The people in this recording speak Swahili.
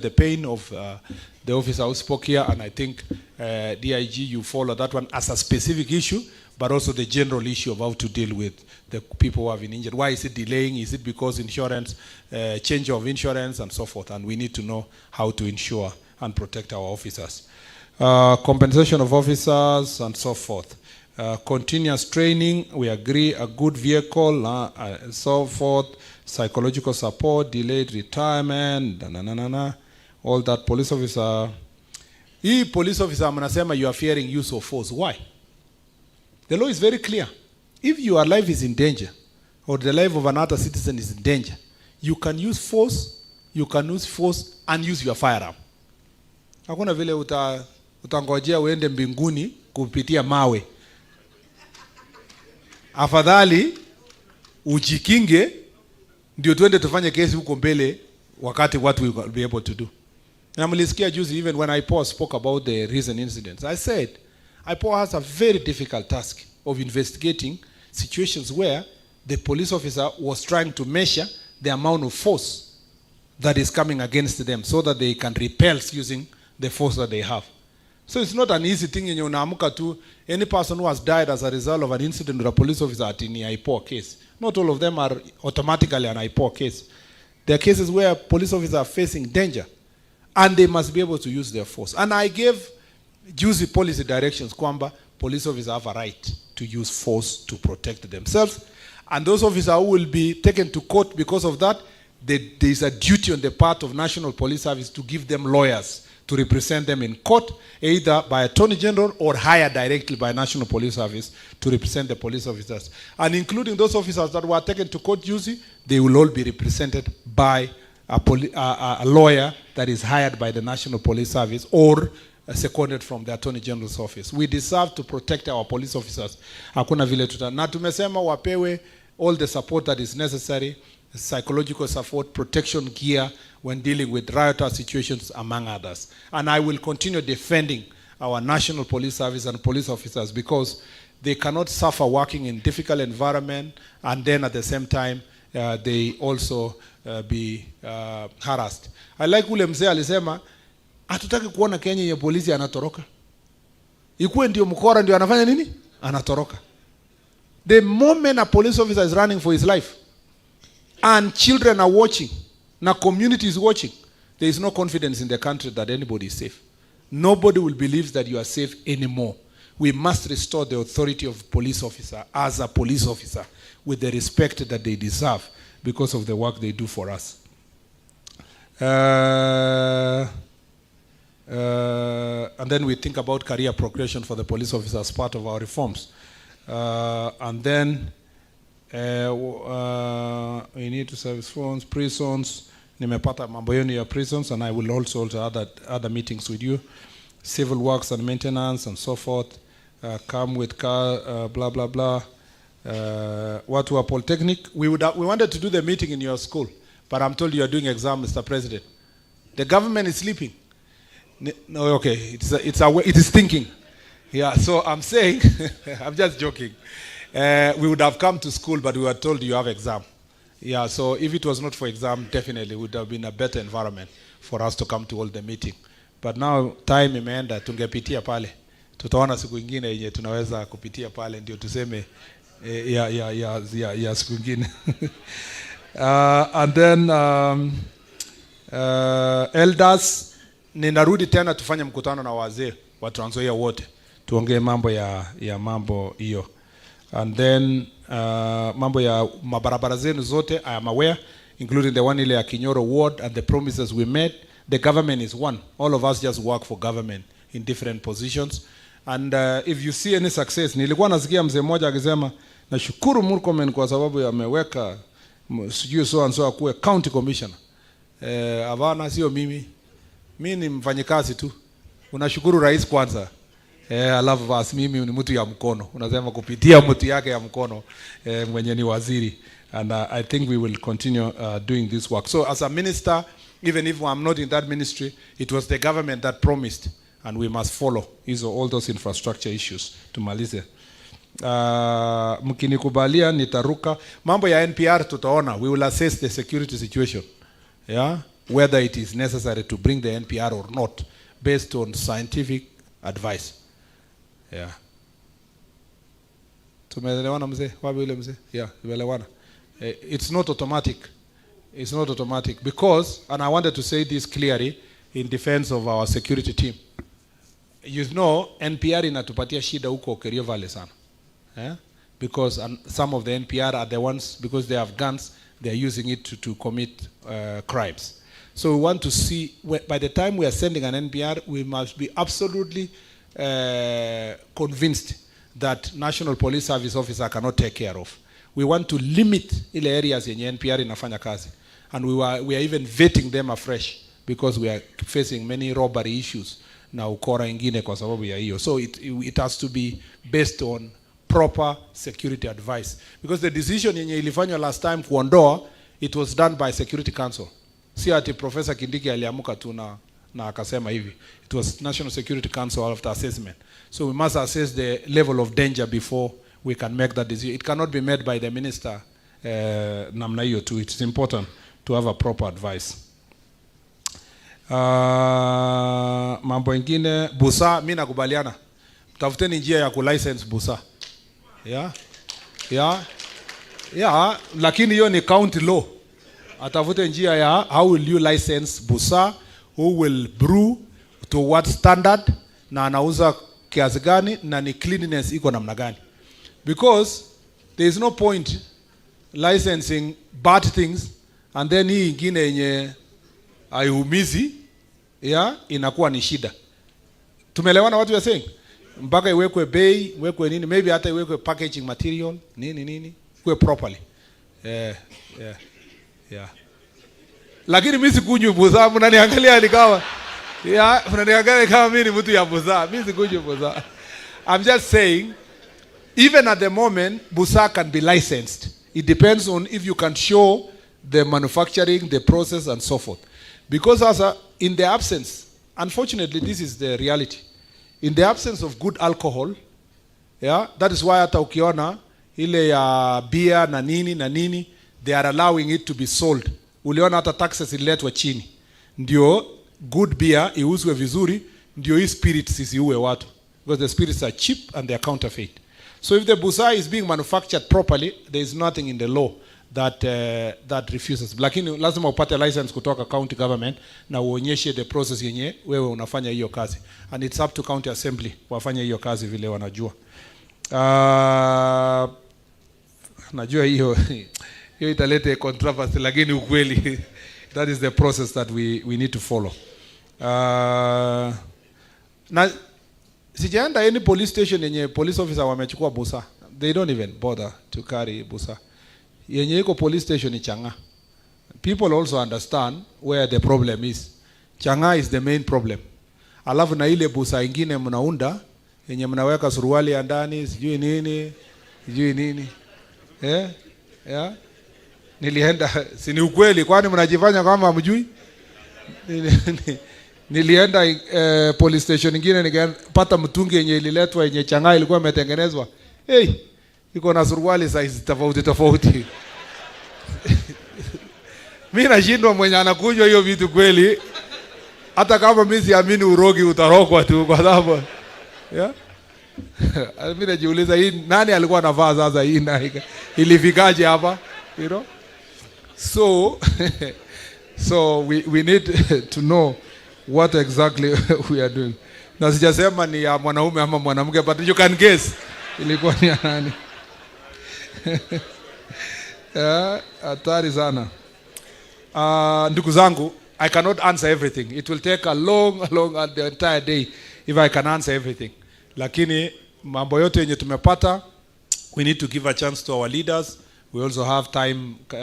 the pain of the officer who spoke here, and I think DIG, you follow that one as a specific issue, but also the general issue of how to deal with the people who have been injured. Why is it delaying? Is it because insurance, change of insurance and so forth? And we need to know how to ensure and protect our officers. Compensation of officers and so forth. Continuous training, we agree, a good vehicle, so forth, psychological support, delayed retirement, all that. Police officer, police officer, mnasema you are fearing use of force. Why? The law is very clear. If your life is in danger, or the life of another citizen is in danger, you can use force and use your firearm. Hakuna vile utangojea uende mbinguni kupitia mawe. Afadhali ujikinge ndio tuende tufanye kesi huko mbele wakati what we will be able to do. Na mlisikia juzi, even when IPOA spoke about the recent incidents, I said IPOA has a very difficult task of investigating situations where the police officer was trying to measure the amount of force that is coming against them so that they can repel using the force that they have. So it's not an easy thing in unaamka tu. Any person who has died as a result of an incident with a police officer at in a IPOA case, not all of them are automatically an IPOA case. There are cases where police officers are facing danger and they must be able to use their force. And I gave juicy policy directions kwamba police officers have a right to use force to protect themselves. And those officers who will be taken to court because of that, there is a duty on the part of National Police Service to give them lawyers to represent them in court, either by Attorney General or hired directly by National Police Service to represent the police officers. And including those officers that were taken to court juicy, they will all be represented by a lawyer that is hired by the National Police Service or seconded from the Attorney General's office. We deserve to protect our police officers. Hakuna vile na tumesema wapewe all the support that is necessary, psychological support, protection gear when dealing with riotous situations, among others. And I will continue defending our National Police Service and police officers because they cannot suffer working in difficult environment and then at the same time they also be harassed. I like ule mzee alisema hatutaki kuona Kenya ya polisi anatoroka. Ikuwe ndio mkora ndio anafanya nini? Anatoroka. The moment a police officer is running for his life and children are watching, na community is watching, there is no confidence in the country that anybody is safe. Nobody will believe that you are safe anymore. We must restore the authority of police officer as a police officer with the respect that they deserve because of the work they do for us. And then we think about career progression for the police officer as part of our reforms. And then we need to service phones, prisons. Nimepata mambo yenu ya prisons, and I will also other meetings with you. Civil works and maintenance and so forth. Come with car, blah blah blah. What were polytechnic? We wanted to do the meeting in your school, but I'm told you are doing exam, Mr. President. The government is sleeping. No, okay, it is thinking. Yeah, so I'm saying, I'm just joking. We would have come to school, but we were told you have exam. Yeah, so if it was not for exam, definitely would have been a better environment for us to come to all the meeting. But now time imeenda, tungepitia pale. Tutaona siku ingine yenye tunaweza kupitia pale ndio tuseme ya siku ingine. And then elders, ninarudi tena tufanye mkutano na wazee wa Tranzoia wote. Tuongee mambo ya mambo hiyo. And then mambo ya mabarabara zenu zote, I am aware, including the one ile ya Kinyoro ward and the promises we made. The government is one. All of us just work for government in different positions. And if you see any success, nilikuwa nasikia mzee mmoja akisema nashukuru Murkomen kwa sababu ameweka sijui so and so akuwe county commissioner. Havana sio mimi. Mimi ni mfanyikazi tu. Unashukuru rais kwanza. Alafu basi mimi ni mtu ya mkono. Unasema kupitia mtu yake ya mkono mwenye ni waziri. And I think we will continue doing this work. So as a minister, even if I'm not in that ministry, it was the government that promised, and we must follow all those infrastructure issues. Tumalize. Mkinikubalia nitaruka. Mambo ya NPR tutaona. We will assess the security situation. Yeah. whether it is necessary to bring the NPR or not, based on scientific advice. Yeah. Tumeelewana mzee? Wapi yule mzee? Yeah, tumeelewana. It's not automatic. It's not automatic because, and I wanted to say this clearly in defense of our security team. You know, NPR inatupatia shida huko Kerio Valley sana. Yeah? Because some of the NPR are the ones, because they have guns, they are using it to commit crimes. So we want to see, by the time we are sending an NPR, we must be absolutely convinced that National Police Service officer cannot take care of. We want to limit ile areas yenye NPR inafanya kazi. And we are even vetting them afresh because we are facing many robbery issues na ukora ingine kwa sababu ya hiyo. So it has to be based on proper security advice. Because the decision yenye ilifanywa last time kuondoa, it was done by Security Council. Si ati Professor Kindiki aliamuka tu na akasema hivi. It was National Security Council after assessment. So we must assess the level of danger before we can make that decision. It cannot be made by the minister namna hiyo tu. It's important to have a proper advice. Mambo ingine, busa, mimi nakubaliana. Tafuteni njia ya kulicense busa. Yeah, lakini hiyo ni county law. Atafute njia ya how will you license busa, who will brew, to what standard, na anauza kiasi gani, na ni cleanliness iko namna gani. Because there is no point licensing bad things and then hii ingine yenye haiumizi inakuwa ni shida. Tumeelewana what we are saying? Mpaka iwekwe bei, iwekwe nini, maybe hata iwekwe packaging material, nini, iwe properly. Yeah. Lakini mimi sikunywi buza, mnaniangalia ni kama mnaniangalia kama mimi ni mtu ya buza. Mimi sikunywi buza. I'm just saying, even at the moment, busa can be licensed. It depends on if you can show the manufacturing, the process, and so forth. Because in the absence, unfortunately, this is the reality. In the absence of good alcohol, that is why hata ukiona ile ya beer na nini, they are allowing it to be sold. Uliona hata taxes ililetwa chini. Ndio good beer iuzwe vizuri, ndio hii spirits isiue watu. Because the spirits are cheap and they are counterfeit. So if the busa is being manufactured properly, there is nothing in the law that refuses. Lakini lazima upate license kutoka county government na uonyeshe the process yenye wewe unafanya hiyo kazi. And it's up to county assembly wafanye hiyo kazi vile wanajua. Najua hiyo italete controversy, lakini ukweli that is the process that we need to follow. Na sijaenda any police station yenye police officer wamechukua busa. They don't even bother to carry busa. Yenye iko police station ni Changa. People also understand where the problem is. Changa is the main problem. Alafu na ile busa ingine mnaunda yenye mnaweka suruali ya ndani, sijui nini. Nilienda, si ni ukweli, kwani mnajifanya kama hamjui? Nilienda police station nyingine nikapata mtungi yenye ililetwa yenye Changa ilikuwa imetengenezwa. Iko na suruali size tofauti. Mimi nashindwa mwenye anakunywa hiyo vitu kweli. Hata kama mimi siamini urogi utarokwa tu kwa sababu. Mimi najiuliza hii nani alikuwa anavaa sasa hii na ilifikaje hapa? You know? So we need to know what exactly we are doing. Na sijasema ni ya mwanaume ama mwanamke, but you can guess ilikuwa ni nani. Hatari sana. Ndugu zangu, I cannot answer everything. It will take a long the entire day if I can answer everything. Lakini mambo yote yenye tumepata, we need to give a chance to our leaders. We also have time